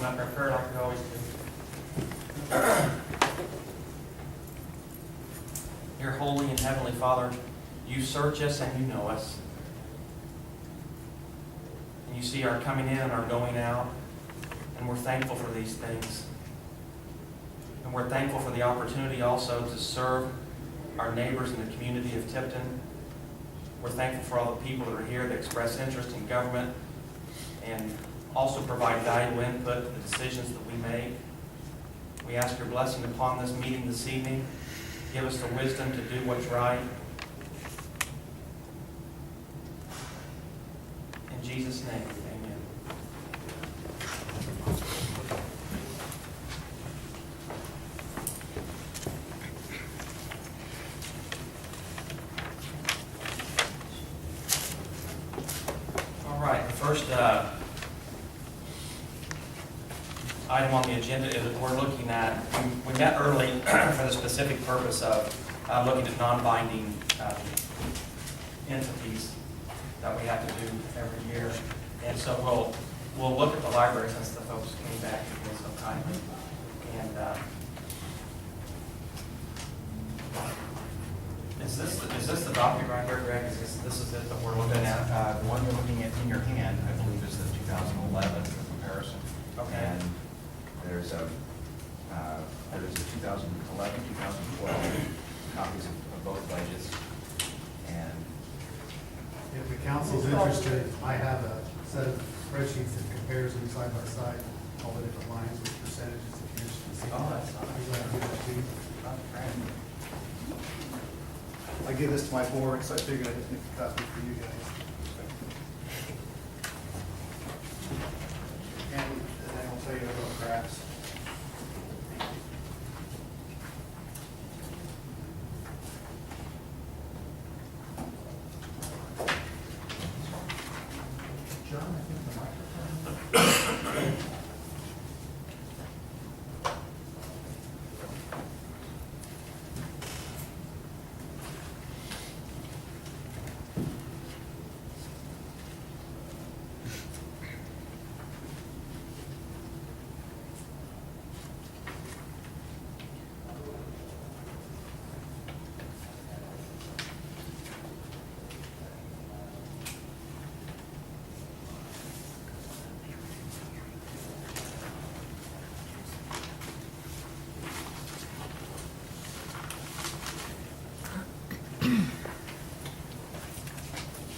open up our prayer like we always do. Dear Holy and Heavenly Father, you search us and you know us. And you see our coming in and our going out. And we're thankful for these things. And we're thankful for the opportunity also to serve our neighbors in the community of Tipton. We're thankful for all the people that are here that express interest in government and also provide valuable input to the decisions that we make. We ask your blessing upon this meeting this evening. Give us the wisdom to do what's right. In Jesus' name, amen. All right, the first item on the agenda is we're looking at, we met early for the specific purpose of looking at non-binding entities that we have to do every year. And so we'll look at the library since the folks came back again so kindly. And is this the document right here, Greg? This is it that we're looking at? The one you're looking at in your hand, I believe, is the 2011 comparison. Okay. And there's a 2011, 2012 copies of both budgets. And If the council's interested, I have a set of spreadsheets that compares them side by side, all the different lines with percentages if you're interested in seeing. Oh, that's nice. I'm glad to do that too. Right. I give this to my board, so I figured I'd just make a copy for you guys. And then I'll tell you about graphs. John, I think the microphone.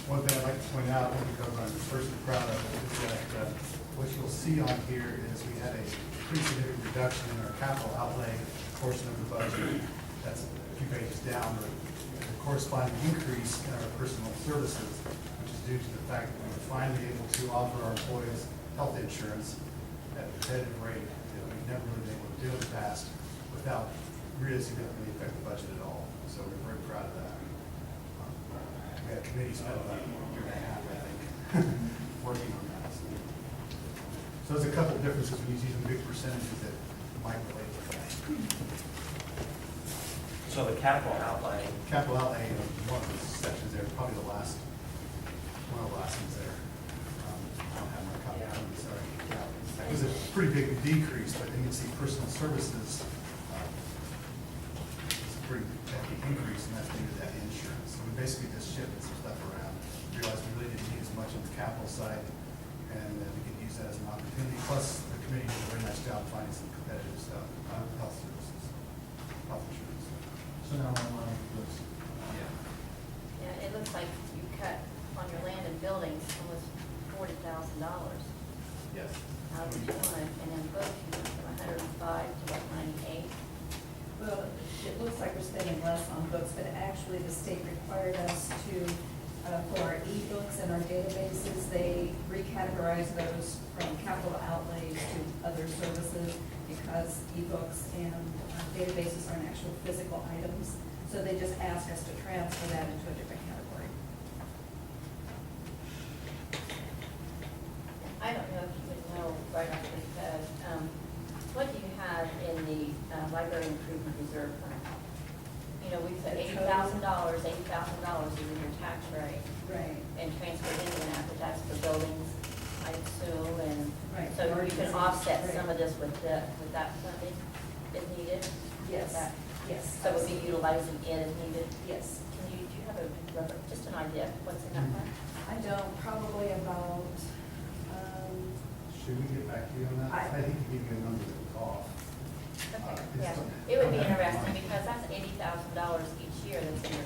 One thing I'd like to point out, because I'm personally proud of it, is that what you'll see on here is we had a pretty significant reduction in our capital outlay portion of the budget. That's a few pages down, but the corresponding increase in our personal services, which is due to the fact that we were finally able to offer our employees health insurance at a competitive rate that we've never really been able to do in the past without really significantly affect the budget at all. So we're very proud of that. We had committees spent about a year and a half, I think, working on that. So there's a couple of differences when you see some big percentages that might relate to that. So the capital outlay. Capital outlay, one of the sections there, probably the last, one of the last ones there. I don't have my copy, I'm sorry. It was a pretty big decrease, but then you can see personal services, it's a pretty hefty increase, and that's due to that insurance. So we basically just shifted some stuff around, realized we really didn't need as much on the capital side, and that we could use that as an opportunity. Plus, the committee did a very nice job finding some competitive stuff, health services, health insurance. So now I'm on this. Yeah. Yeah, it looks like you cut on your land and buildings almost $40,000 Yes. out of each one, and then books, you went from 105 to what, 98? Well, it looks like we're spending less on books, but actually the state required us to, for our e-books and our databases, they recategorize those from capital outlays to other services because e-books and databases aren't actual physical items. So they just ask us to transfer that into a different category. I don't know if you would know right off the bat, what do you have in the library improvement reserve fund? You know, we put $80,000 is in your tax rate Right. and transferred into that, but that's for buildings, I assume, and Right, So you can offset some of this with that funding if needed? Yes, That- yes. So we'll be utilizing it if needed? Yes. Do you have a, just an idea of what's in that fund? I don't, probably about, Should we get back to you on that? I- I hate to give you a number that's off. Okay, It's yeah, don't- it would be don't have interesting money. because that's $80,000 each year that's in your,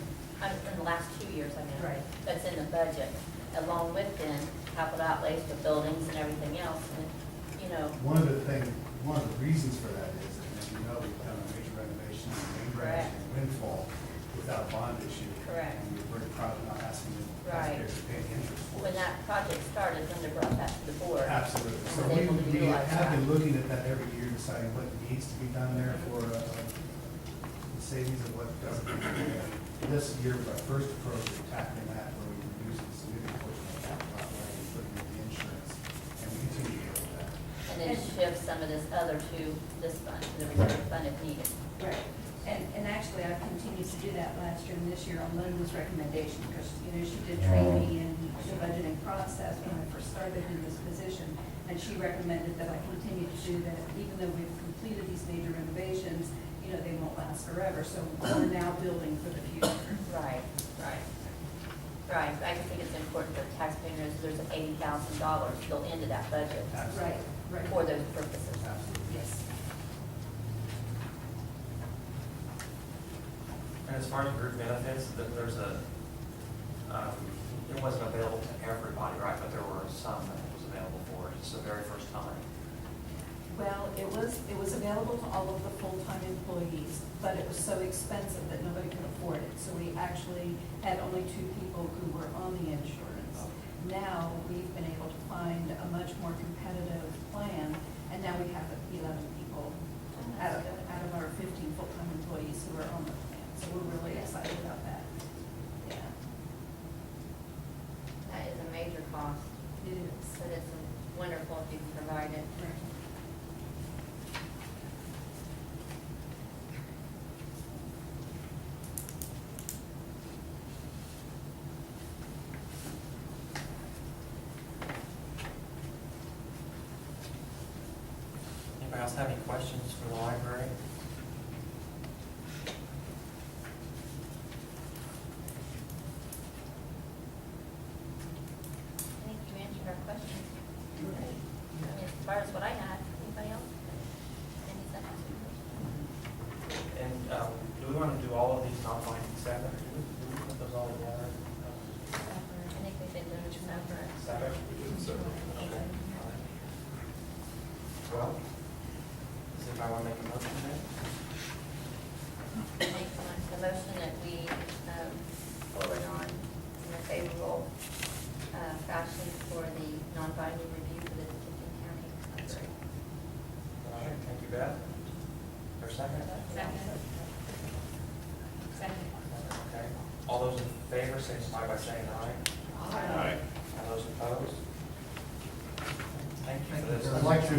in the last 2 years, I mean. Right. That's in the budget, along with then capital outlays for buildings and everything else, and, you know, One of the reasons for that is, and as you know, we've done a major renovation in Main Branch Correct. and Windfall without a bond issue. Correct. And we're very proud of not asking the Right. taxpayers to pay the interest for when it. that project started, Linda brought that to the board. Absolutely. So And was able to we utilize have been that. looking at that every year, deciding what needs to be done there for the savings of what doesn't. need to be done. This year, was our first approach to tackling that, where we reduced a significant portion of capital outlay and putting in the insurance, and we continue to go with that. And then shift some of this other to this fund, to the reserve fund if needed. right. And actually, I've continued to do that last year and this year on Linda's recommendation, because, you know, she did train me in the budgeting process when I first started in this position. And she recommended that I continue to do that, even though we've completed these major renovations, you know, they won't last forever. So we're now building for the future. Right, right. Right, I just think it's important that taxpayers, there's an $80,000 built into that budget Absolutely. Right, right. for those purposes. Absolutely. Yes. And as far as group benefits, there's a, it wasn't available to everybody, right? But there were some that it was available for. It's the very first time. Well, it was available to all of the full-time employees, but it was so expensive that nobody could afford it. So we actually had only 2 people who were on the insurance. Now, we've been able to find a much more competitive plan, and now we have 11 people out of our 15 full-time employees who are on the plan. So we're really excited about that. Yeah, That is a major cost, it is. but it's wonderful if you can provide it. Anybody else have any questions for the library? I think you answered our questions. I mean, as far as what I had, anybody else? Any seconds? And do we want to do all of these non-binding seven, or do we put those all together? I think we've been doing it separate. Seven? Okay. Well, does anybody want to make a motion then? Make the motion that we forward on in a favorable fashion for the non-binding review for the Tipton County Library. All right, thank you, Beth. For a second? Second. Okay. All those in favor, signify by saying aye. Aye. And those opposed? Thank you for this. I'd like to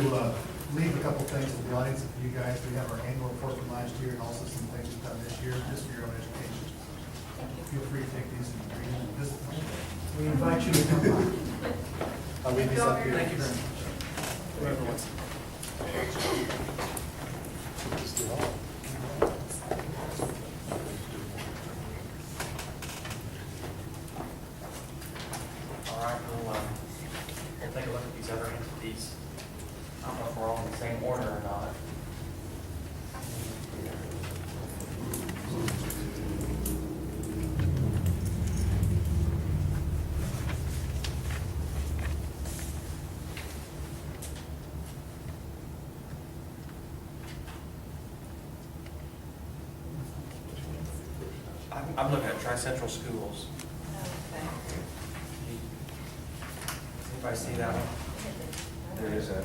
leave a couple things with the audience and for you guys. We have our annual report from last year and also some things we've done this year, just for your own education. Feel free to take these and read them and visit them. We invite you to come by. I'll leave these up here. Thank you very much. Whoever wants. All right, we'll take a look at these other entities. I don't know if we're all in the same order or not. I'm looking at Tri-Central Schools. Okay. Anybody see that one? There is a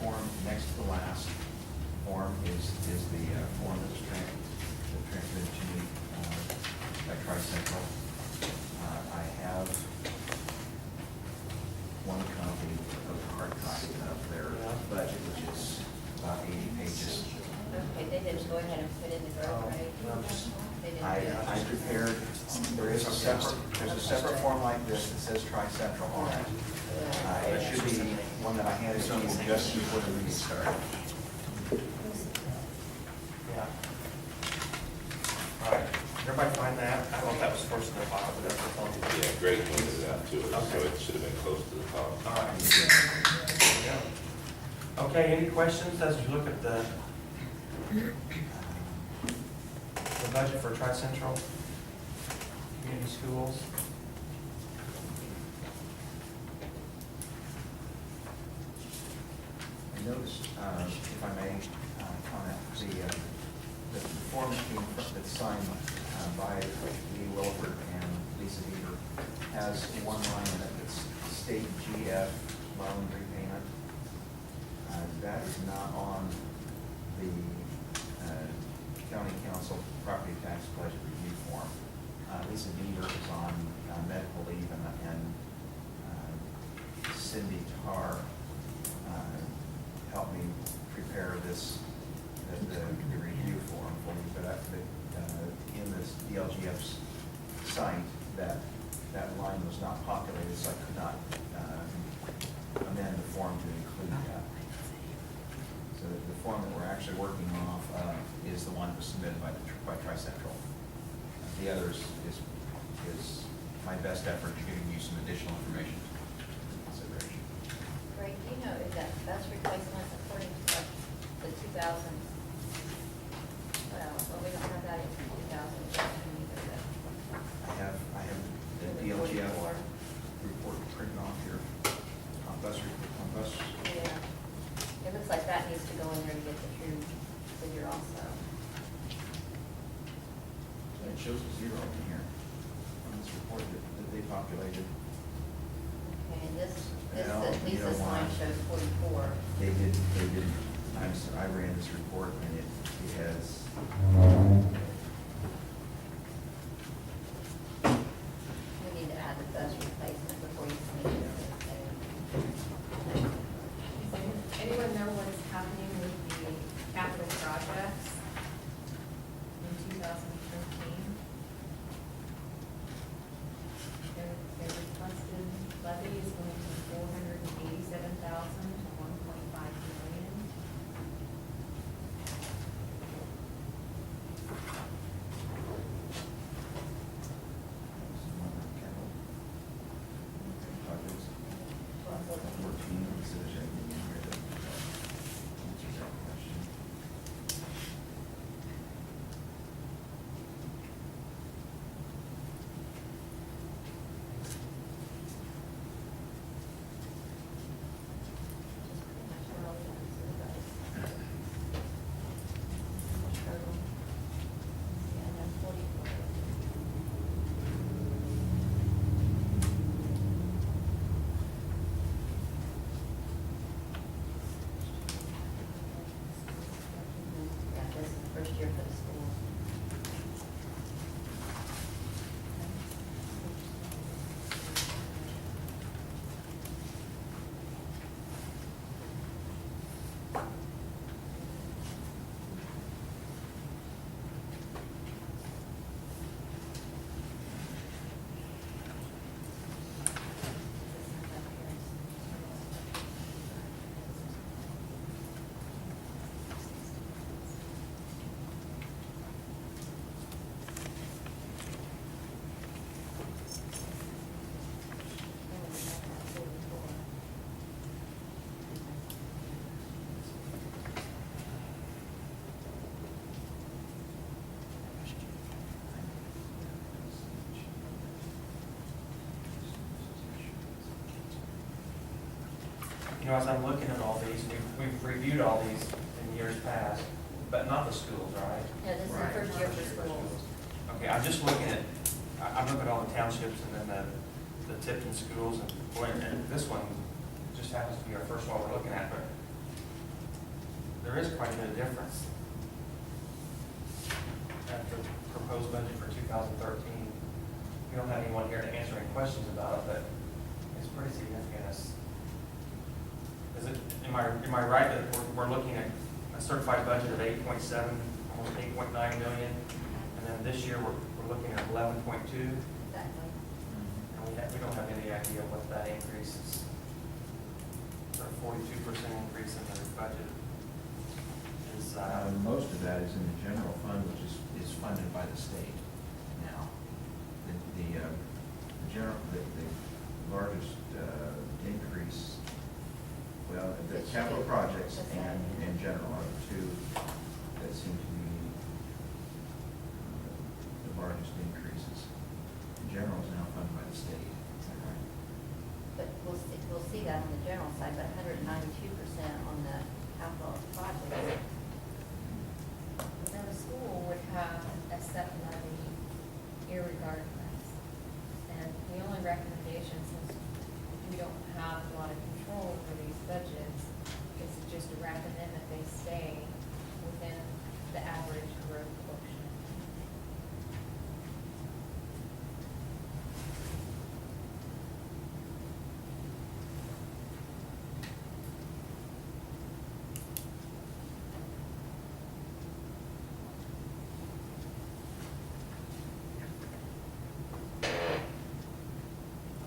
form next to the last form is the form that's transmitted to me by Tri-Central. I have one copy of the hard copy of their budget, which is about 80 pages. Okay, they didn't go ahead and put in the growth rate. They didn't. I prepared, there's a separate form like this that says Tri-Central on it. It should be one that I handed to you just before the meeting started. Yeah. All right, everybody find that? I don't know if that was first in the file, but that's what's on the. Yeah, Greg pointed it out to us, so Okay. it should have been close to the top. All right. There we go. Okay, any questions as you look at the budget for Tri-Central Community Schools? I noticed, if I may, comment, the form that came from, that's signed by Lee Wilford and Lisa Beaver has one line in it that's state GF loan repayment. That is not on the county council property tax budget review form. Lisa Beaver is on medical leave and Cindy Tarr helped me prepare this, the review form for you, but in this DLGF's site, that line was not populated, so I could not amend the form to include that. So the form that we're actually working off is the one that was submitted by Tri-Central. The others is my best effort to giving you some additional information for consideration. Greg, do you know if that bus replacement according to the 2000, well, we don't have that in 2000 either, I have the DLGF report printed off here on bus. yeah. It looks like that needs to go in there to get the true figure also. It shows a zero in here on this report that they populated. Okay, and this, Well, at least you know this line why? shows 44. They did, I ran this report and it has, We need to add the bus replacement before you finish it. Does anyone know what is happening with the capital projects in 2013? Their requested levy is going from 487,000 to 1.5 million. projects, 14, so there's anything in here that answers that question. Yeah, this is the first year for the school. You know, as I'm looking at all these, we've reviewed all these in years past, but not the schools, right? Yeah, this is the Right. first year for schools. Okay, I'm just looking at, I'm looking at all the townships and then the Tipton schools, and boy, and this one just happens to be our first one we're looking at, but there is quite a bit of difference. At the proposed budget for 2013, we don't have anyone here to answer any questions about it, but it's pretty significant. Is it, am I right that we're looking at a certified budget of 8.7, almost 8.9 million? And then this year, we're looking at 11.2, Exactly. and we don't have any idea what that increase is. their 42% increase in their budget is, Most of that is in the general fund, which is funded by the state now. The largest increase, well, the capital projects and general are the two that seem to be the largest increases. General is now funded by the state. Is that right? But we'll see that on the general side, but 192% on the capital project. Now, the school would have a set levy irregardless. And the only recommendation, since we don't have a lot of control over these budgets, is to just recommend that they stay within the average growth quotient.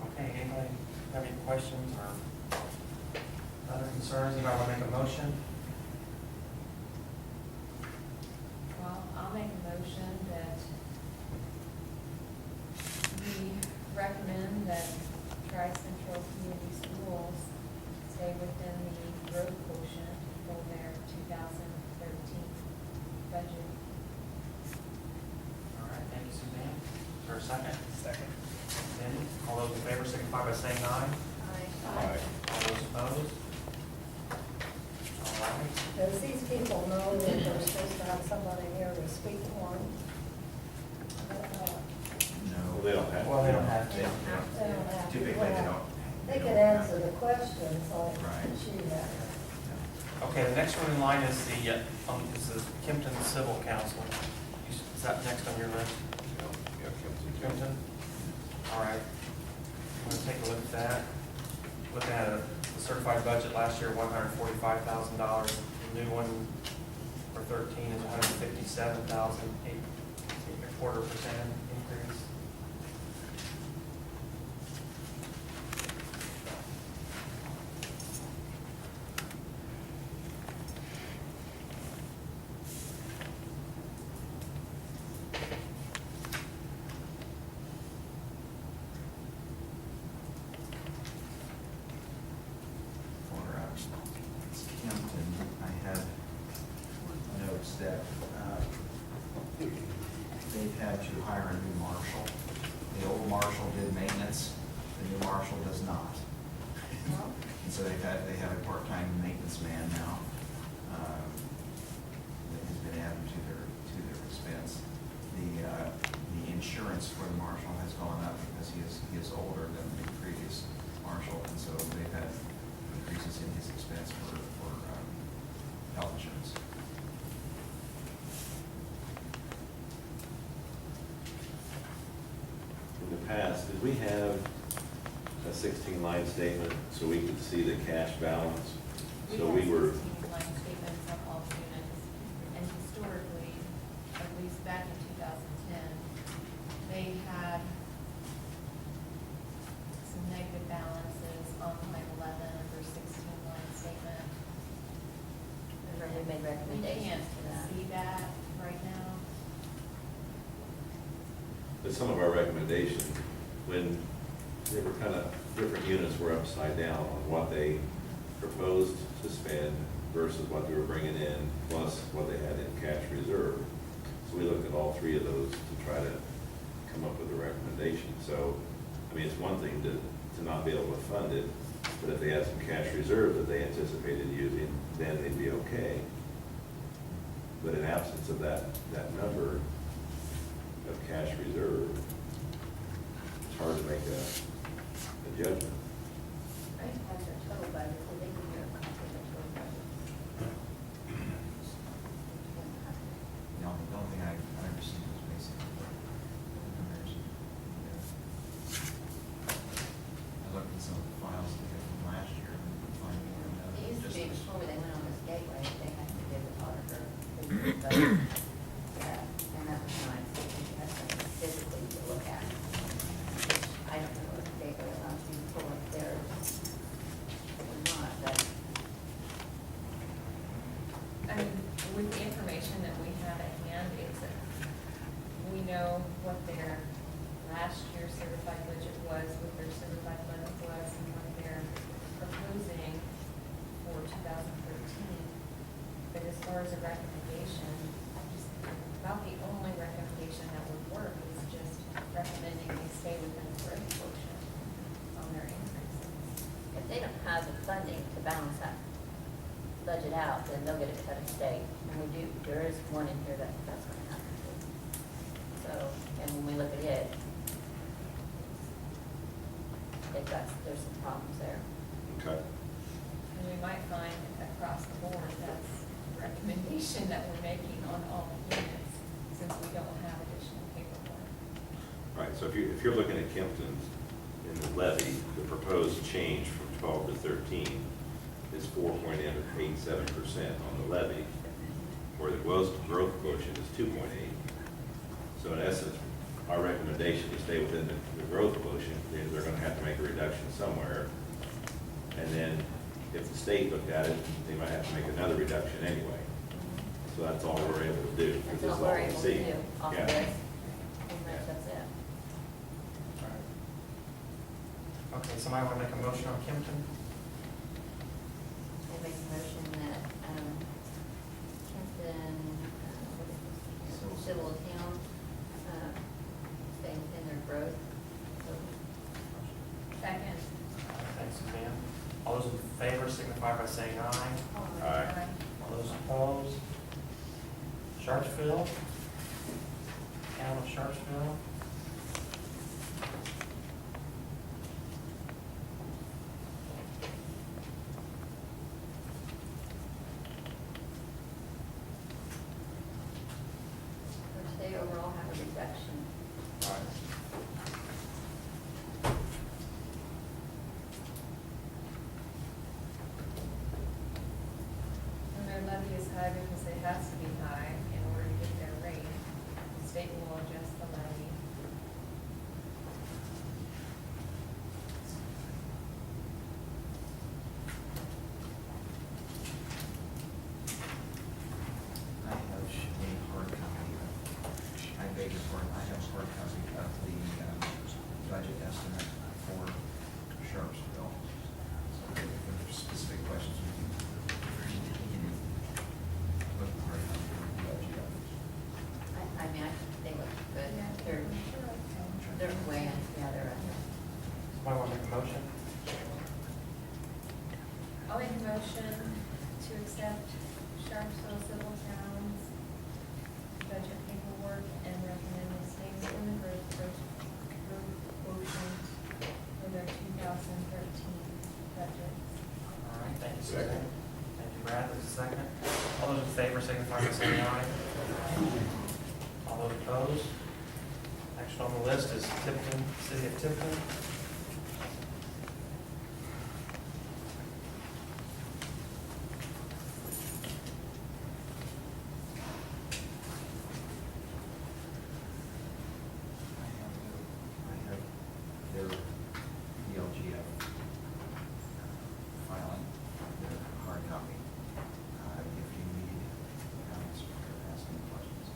okay, anybody have any questions or other concerns? Anybody want to make a motion? Well, I'll make a motion that we recommend that Tri-Central Community Schools stay within the growth quotient for their 2013 budget. All right, thank you, Suzanne. Is there a second? Second. Cindy, all those in favor signify by saying aye. Aye. All those opposed? All right. Does these people know that they're supposed to have somebody here to speak for them? No. Well, they don't have. Well, they don't have They to. don't have They don't have to. Typically, they Well, don't. They don't could have answer to. the questions like Right. she had. Okay, the next one in line is the Tipton Civil Council. Is that next on your list? Yeah, Tipton? All right. I'm going to take a look at that. Looking at a certified budget last year, $145,000. The new one for 13 is $157,000, 8.25% increase. For Tipton, I had notes that they've had to hire a new marshal. The old marshal did maintenance, the new marshal does not. And so they have a part-time maintenance man now that has been added to their expense. The insurance for the marshal has gone up because he is older than the previous marshal, and so they've had increases in his expense for health insurance. In the past, did we have a 16-line statement so we could see the cash balance? So we were, 16-line statements of all units, and historically, at least back in 2010, they had some negative balances on line 11 of their 16-line statement. Remember, we made We recommendations can't to that. see that right now. but some of our recommendations, when they were kind of, different units were upside down on what they proposed to spend versus what they were bringing in, plus what they had in cash reserve. So we looked at all three of those to try to come up with a recommendation. So, I mean, it's one thing to not be able to fund it, but if they had some cash reserve that they anticipated using, then they'd be okay. But in absence of that number of cash reserve, it's hard to make a judgment. I think that's their total budget, so they can hear a copy of their total budget. The only thing I received was basically the numbers. I looked at some of the files that we had from last year and couldn't find anywhere in that. It used to be Just- before they went on this gateway, they had to give the auditor the budget. Yeah, and that was nice, you had something physically to look at. I don't know what the gateway allows you to pull it 2013. But as far as a recommendation, about the only recommendation that would work is just recommending they stay within the growth quotient on their increases. If they don't have the funding to balance that budget out, then they'll get it cut of state. And we do, there is one in here that's gonna happen. So, and when we look at it, there's some problems there. Okay. And we might find across the board, that's the recommendation that we're making on all the units, since we don't have additional paperwork. Right, so if you're looking at Kempton's in the levy, the proposed change from 12 to 13 is 4.87% on the levy, where the growth quotient is 2.8. So in essence, our recommendation is stay within the growth quotient. They're going to have to make a reduction somewhere. And then if the state looked at it, they might have to make another reduction anyway. So that's all we're able to do. That's This all is we're we able to see. do off Yeah. of this. Pretty much that's it. Okay, somebody want to make a motion on Kempton? I make a motion that, Kempton, what is this? Civil account, stay within their growth. So, Second. Thanks, Suzanne. All those in favor signify by saying aye. Aye. All those opposed? Sharpsville? Town of Sharpsville? which they overall have a reduction. And their levy is high because it has to be high in order to get their rate. The state will adjust the levy. I have a hard copy I beg your pardon, I have a hard copy of the budget estimate for Sharpsville. So if there's specific questions, we can look at the hard copy of the budget. I mean, they look good. They're way, they're Somebody want to make a motion? I'll make a motion to accept Sharpsville Civil Town's budget paperwork and recommend they stay within the growth quotient for their 2013 budgets. All right, thank you, Second. Suzanne. Thank you, Brad. There's a second. All those in favor signify by saying aye. All those opposed? Next on the list is Tipton, City of Tipton. I have their ELGF filing, their hard copy. If you need comments or ask any questions.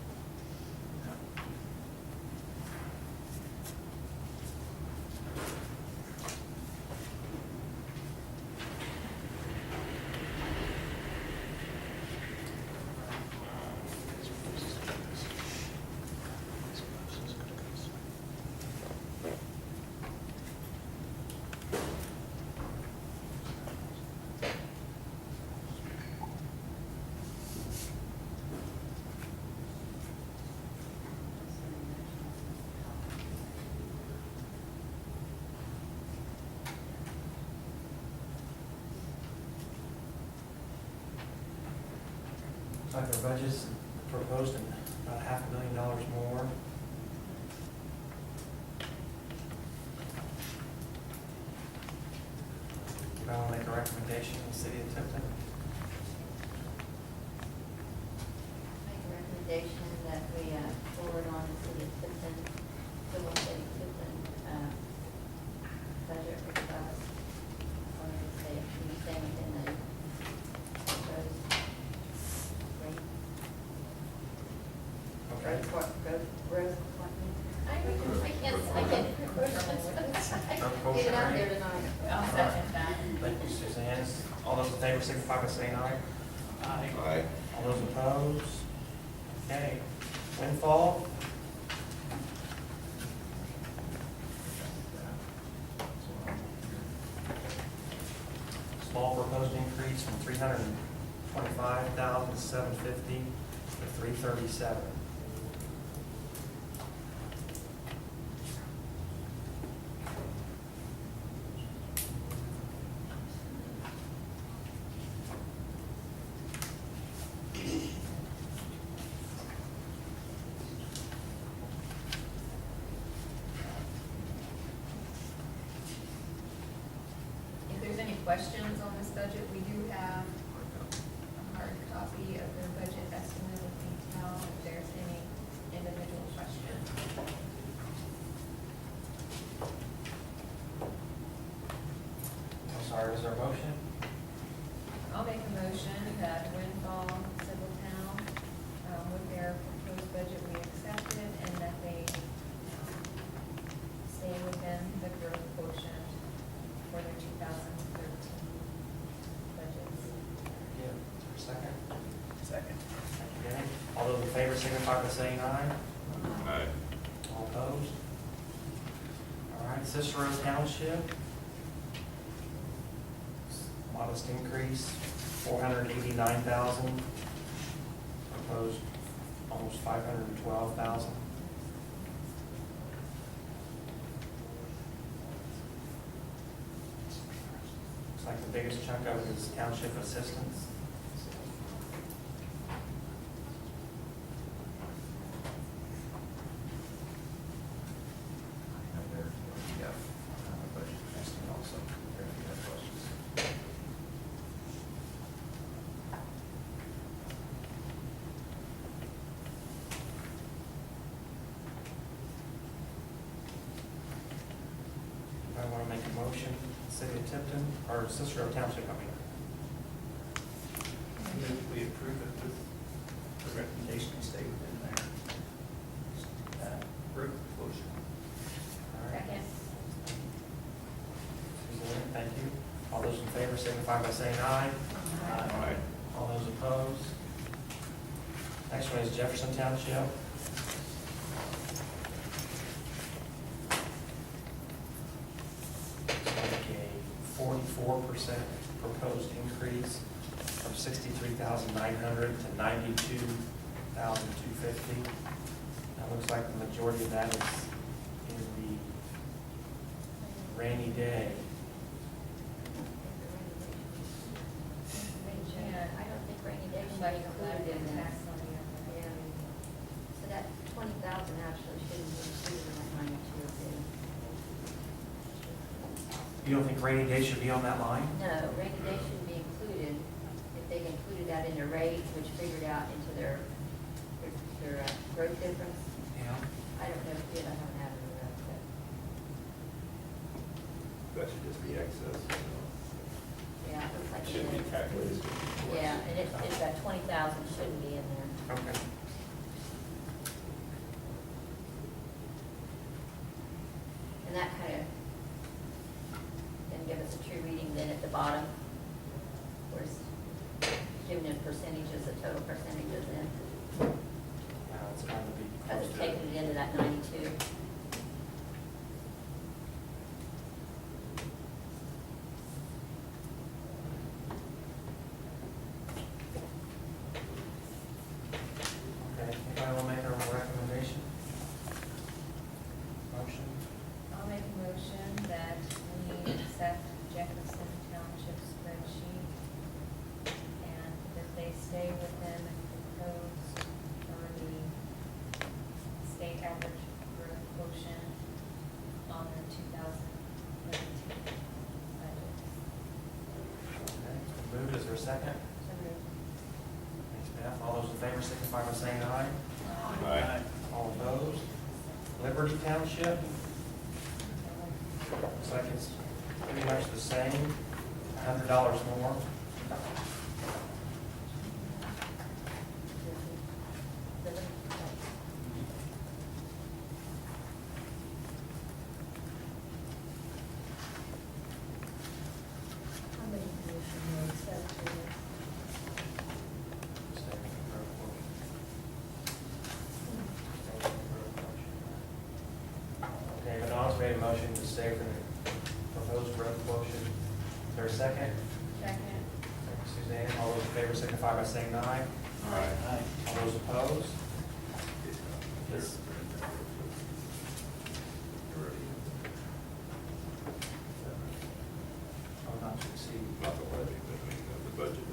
Looks like our budget's proposed in about $500,000 more. Do I want to make a recommendation in the City of Tipton? Make a recommendation that we forward on the City of Tipton, Civil City of Tipton, budget request. Or say, can you stay within the proposed rate? Okay. Growth. I can't. Get it out there tonight. I'll second that. Thank you, Suzanne. All those those in favor signify by saying aye. Aye. All those opposed? Okay. Windfall? Small proposed increase from $325,750 to $337,000. If there's any questions on this budget, we do have a hard copy of their budget estimate with detail, if there's any individual questions. I'm sorry, is there a motion? I'll make a motion that Windfall Civil Town, with their proposed budget, we accept it, and that they stay within the growth quotient for their 2013 budgets. Yeah. Second? Second. Thank you, Danny. All those in favor signify by saying aye. Aye. All opposed? All right, Cicero Township. Modest increase, $489,000. Proposed almost $512,000. Looks like the biggest chunk of it is township assistance. I have their, budget estimate also, if you have questions. I want to make a motion, City of Tipton, or Cicero Township, I mean. We approve it with the recommendation to stay within there. Road closure. All right. Second. Suzanne, thank you. All those in favor signify by saying aye. Aye. All those opposed? Next one is Jefferson Township. Like a 44% proposed increase from $63,900 to $92,250. That looks like the majority of that is in the rainy day. I don't think rainy day should But be included in tax that. money on that. Yeah. So that 20,000 actually shouldn't be included in that 92 bid. You don't think rainy day should be on that line? No, rainy day shouldn't be included if they included that in their rate, which figured out into their growth difference. Yeah. I don't know if it, I haven't had it in that, but. That should just be excess. Yeah, it looks like it Shouldn't be is. calculated. Yeah, and it's that 20,000 shouldn't be in there. Okay. And that kind of can give us a true reading then at the bottom, where it's giving in percentages, the total percentages in, Now it's going to be because close it's to taking it into that 92. Okay, anybody want to make a recommendation? Motion? I'll make a motion that we accept Jefferson Township spreadsheet and that they stay within the proposed or the state average growth quotient on the 2013 budget. Okay, moved, is there a second? So moved. Thanks, Beth. All those in favor signify by saying aye. Aye. All opposed? Liberty Township? Looks like it's pretty much the same, $100 more. How many commission roads? 7 motion to stay for the proposed road closure. Is there a second? Second. Suzanne, all those in favor signify by saying aye. Aye. All those opposed? Yes. Oh, not to exceed. Not the levy, but I mean, the budget.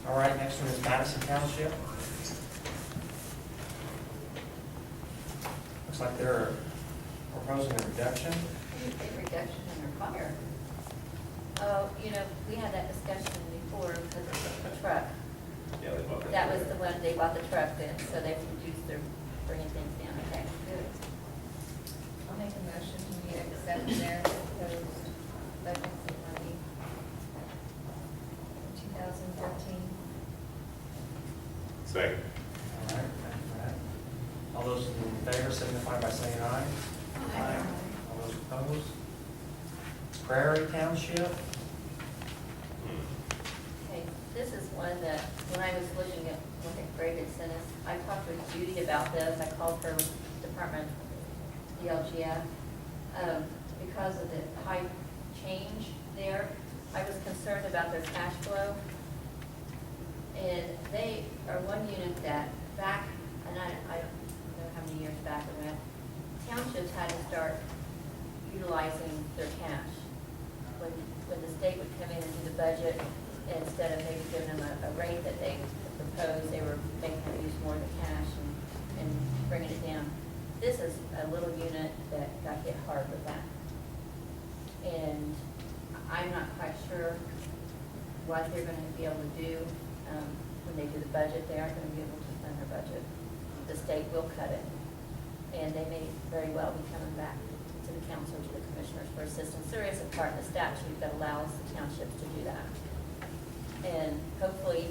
All right, next one is Madison Township. Looks like they're proposing a reduction. A reduction in their fire. Oh, you know, we had that discussion before because of the truck. Yeah, they bought that. That was the one, they bought the truck then, so they've reduced their, bringing things down. Okay, good. I'll make a motion to accept their proposed budget for money for 2013. Second. All right, thank you, Brad. All those in favor signify by saying aye. Aye. All those opposed? Prairie Township. Okay, this is one that, when I was looking at what Greg had sent us, I talked with Judy about this. I called her department, DLGF, because of the high change there. I was concerned about their cash flow. And they are one unit that back, and I don't know how many years back it went, townships had to start utilizing their cash. When the state would come in and do the budget, instead of maybe giving them a rate that they proposed, they were making them use more of the cash and bringing it down. This is a little unit that got hit hard with that. And I'm not quite sure what they're going to be able to do when they do the budget. They aren't going to be able to fund their budget. The state will cut it. And they may very well be coming back to the council, to the commissioners for assistance. There is a part in the statute that allows the townships to do that. And hopefully,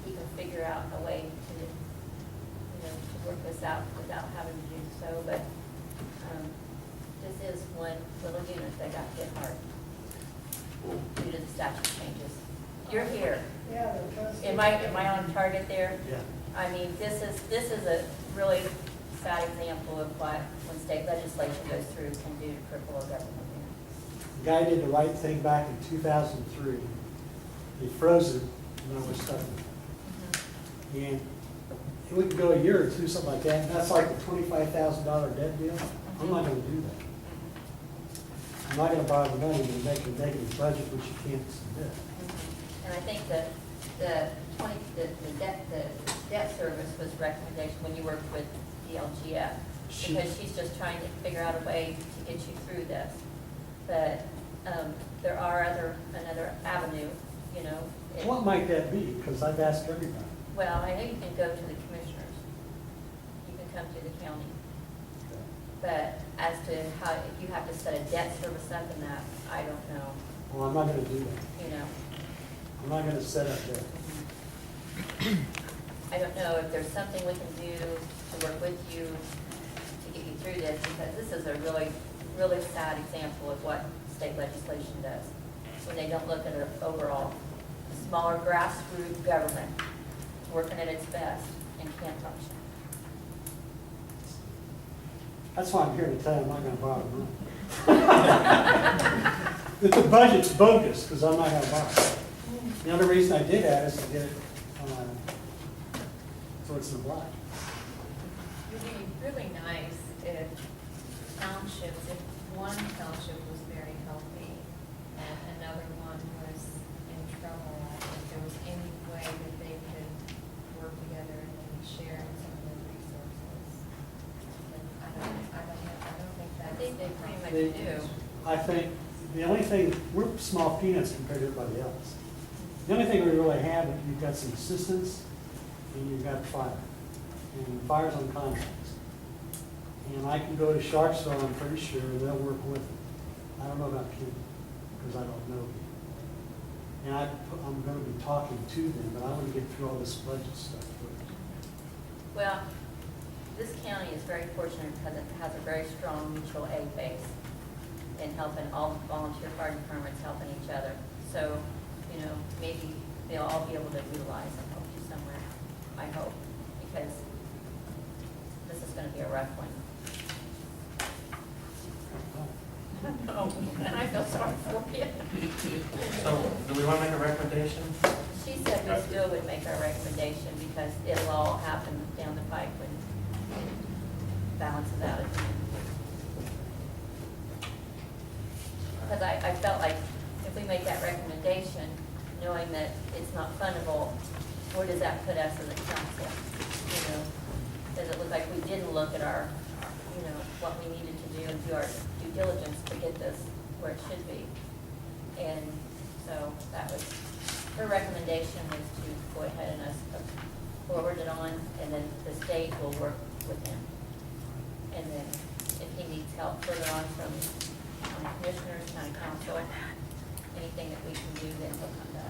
he can figure out a way to, to work this out without having to do so. But this is one little unit that got hit hard due to the statute changes. You're here. Yeah, the trustee. Am I on target there? Yeah. I mean, this is a really sad example of what, when state legislation goes through, can do to cripple a government. The guy did the right thing back in 2003. He froze it, and I was stuck with it. And we could go a year or two, something like that, and that's like a $25,000 debt deal. I'm not gonna do that. I'm not gonna borrow the money and make a negative budget which you can't submit. And I think that the debt service was recommendation when you worked with DLGF, because she's just trying to figure out a way to get you through this. But there are another avenue, What might that be? Because I've asked everybody. Well, I know you can go to the commissioners. You can come to the county. But as to how, if you have to set a debt service up in that, I don't know, Well, I'm not gonna do that. I'm not gonna set up there. I don't know if there's something we can do to work with you to get you through this, because this is a really, really sad example of what state legislation does. When they don't look at an overall smaller grassroots government working at its best and can't function. That's why I'm here to tell you I'm not gonna borrow money. If the budget's bogus, because I'm not gonna borrow. The only reason I did that is to get it, so it's in the black. It would be really nice if townships, if one township was very healthy and another one was in trouble, if there was any way that they could work together and maybe share some of their resources. And I don't think I that's. think they pretty much They- do. I think, the only thing, we're small peanuts compared to everybody else. The only thing we really have, is you've got some assistance, and you've got fire. And fire's on contracts. And I can go to Sharpsville, I'm pretty sure, and they'll work with it. I don't know about Kim, because I don't know him. And I'm gonna be talking to them, but I want to get through all this budget stuff first. Well, this county is very fortunate because it has a very strong mutual aid base in helping all volunteer fire departments helping each other. So, maybe they'll all be able to utilize and help you somewhere, I hope, because this is going to be a rough one. No, and I feel sorry for you. So, do we want to make a recommendation? She said we still would make our recommendation because it'll all happen down the pipe when it balances out at the end. Because I felt like if we make that recommendation, knowing that it's not fundable, where does that put us as a council? You know, does it look like we didn't look at our, you know, what we needed to do and do our due diligence to get this where it should be? And so that was, her recommendation was to go ahead and us forward it on, and then the state will work with him. And then if he needs help further on from commissioners, county council, anything that we can do, then he'll come to us.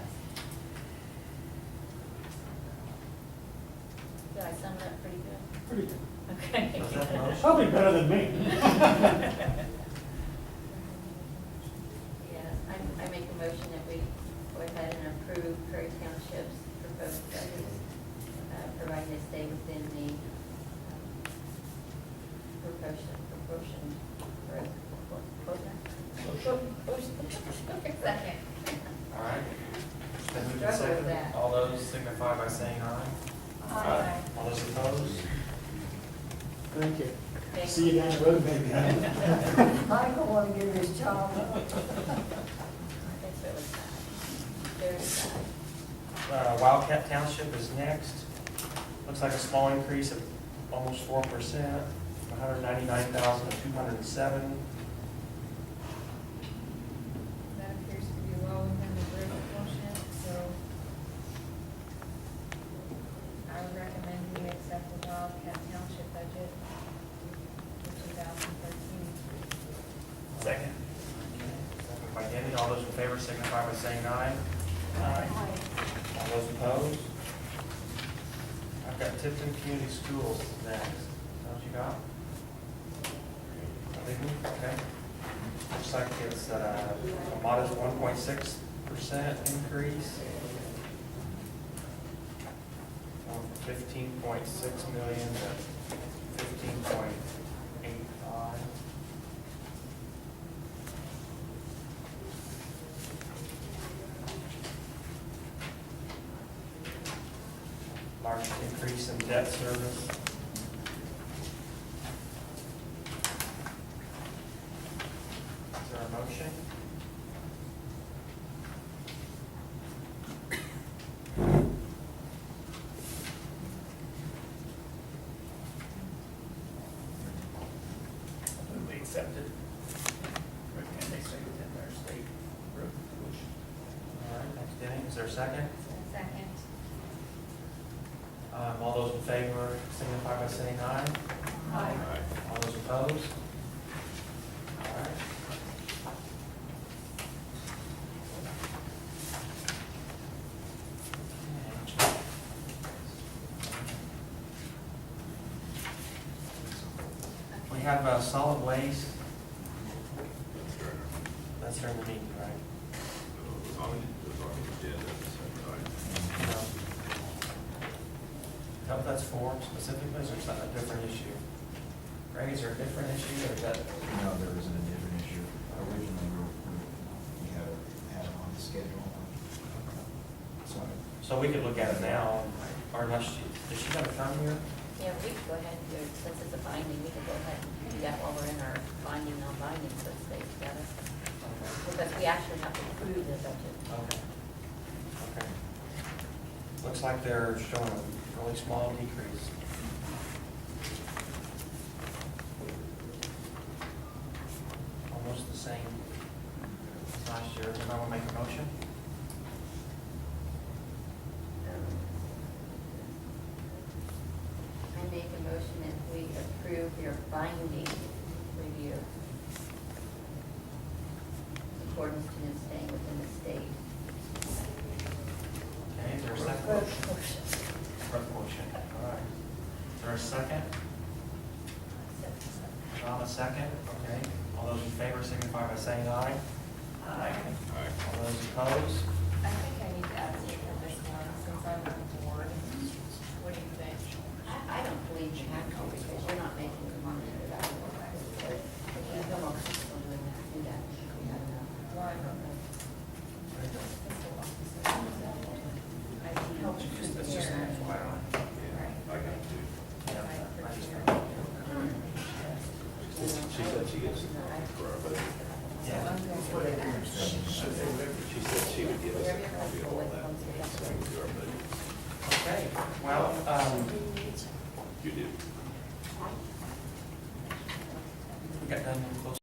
Did I sum it up pretty good? Pretty good. Okay. Was that a motion? Probably better than me. Yes, I make a motion that we go ahead and approve Prairie Township's proposed budget, providing they stay within the proportion. Second. All right. Then moved and Struggle with seconded. that. All those signify by saying aye. Aye. All those opposed? Thank you. Thank See you down the road, maybe. Michael want to give his job up. It's really sad. Very sad. Wildcat Township is next. Looks like a small increase of almost 4%, 199,207. That appears to be well within the budget quotient, so I would recommend we accept the Wildcat Township budget for 2013. Second. Second by Denny. All those in favor signify by saying aye. Aye. All those opposed? I've got Tipton Community Schools next. Is that what you got? Okay. Looks like it's a modest 1.6% increase. From 15.6 million to 15.85. Large increase in debt service. Is there a motion? We accepted. Recommend they stay within their state road tuition. All right, thanks, Denny. Is there a second? Second. All those in favor signify by saying aye. Aye. All those opposed? All right. We have solid waste. That's during the meeting, right? No. No, that's for specifically, or is that a different issue? Greg, is there a different issue, or is that? No, there isn't a different issue. Originally, we had it on the schedule. So we could look at it now, or unless she, does she have a time here? Yeah, we could go ahead and do it, since it's a binding, we could go ahead and do that while we're in our binding, non-binding, so it stays together. Because we actually have to approve the budget. Okay. Okay. Looks like they're showing a really small decrease. Almost the same as last year. Does anyone make a motion? I make a motion that we approve your binding review in accordance to them staying within the state. Okay, is there a second? Rough motion. All right. Is there a second? John, a second? Okay. All those in favor signify by saying aye. Aye. All those opposed? I think I need to abstain from this one since I'm on the board. What do you think? I don't believe you have to, because you're not making the money that I want. If you feel more comfortable doing that, do that. She said she would give us a copy of all that. So we do our budget. Okay, well, You do. we got done close.